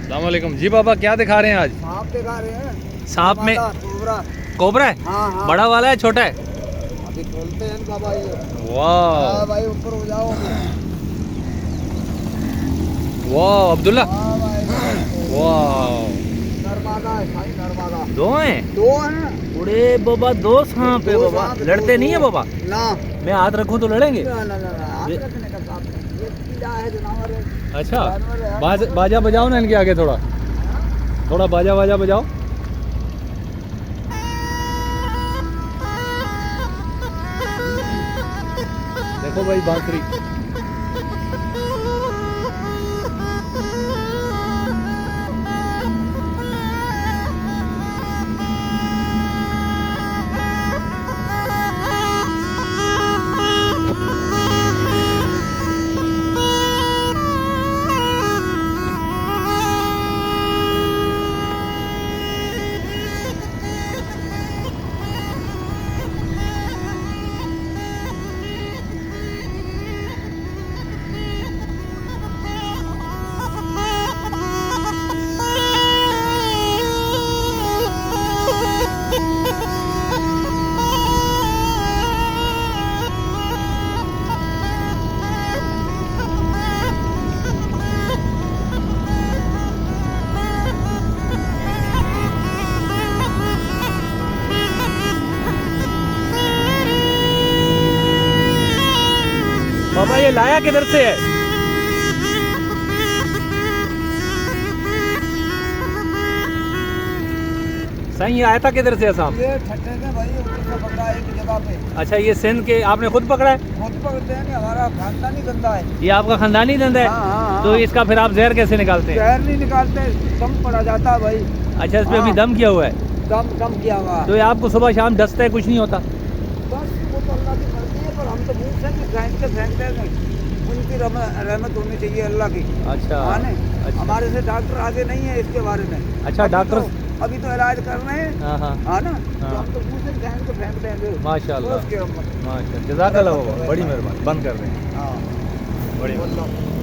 अस्सलाम वालेकुम जी बाबा, क्या दिखा रहे हैं आज? सांप दिखा रहे हैं। सांप में कोबरा। कोबरा है? हाँ हाँ। बड़ा वाला है छोटा है? अभी खोलते हैं बाबा ये। वाह हाँ भाई, ऊपर हो जाओ। वाह अब्दुल्ला, हाँ भाई। वाह नर्मदा है भाई, नर्मदा। दो हैं? दो हैं। अरे बाबा, दो सांप है दो बाबा। सांप, लड़ते दो, नहीं है दो। बाबा? ना मैं हाथ रखूं तो लड़ेंगे? ना ना ना ना, हाथ रखने का काम नहीं। ये कीड़ा है, जानवर है। अच्छा, जानवर है। बाजा बजाओ ना इनके आगे, थोड़ा थोड़ा बाजा बजाओ। देखो भाई बांसुरी। बाबा ये लाया किधर से है? सही आया था किधर से है सांप? ये ठट्टे से भाई ऊपर से पकड़ा एक जगह पे। अच्छा, ये सिंध के आपने खुद पकड़ा है? खुद पकड़ते हैं कि हमारा खानदानी धंधा है। ये आपका खानदानी धंधा है? हाँ, हाँ, तो हाँ। इसका फिर आप जहर कैसे निकालते हैं? जहर नहीं निकालते, दम पड़ा जाता है भाई। अच्छा, इस पे अभी हाँ। दम किया हुआ है? दम किया हुआ है। तो ये आपको सुबह शाम डसता है, कुछ नहीं होता? बस वो तो अल्लाह की मर्जी है, पर हम तो मुंह से नहीं फेंकते नहीं। उनकी रहमत होनी चाहिए अल्लाह की। अच्छा, हाँ नहीं? अच्छा। हमारे से डॉक्टर आगे नहीं है इसके बारे में। अच्छा, डॉक्टर अभी तो इलाज कर रहे हैं। हाँ हाँ हाँ ना, हाँ। तो हम तो मुंह से फेंक देंगे। माशाल्लाह, उसकी रहमत। माशाल्लाह, जज़ाकल्लाह बाबा, बड़ी मेहरबानी। बंद कर दें। हाँ, बड़ी मेहरबानी।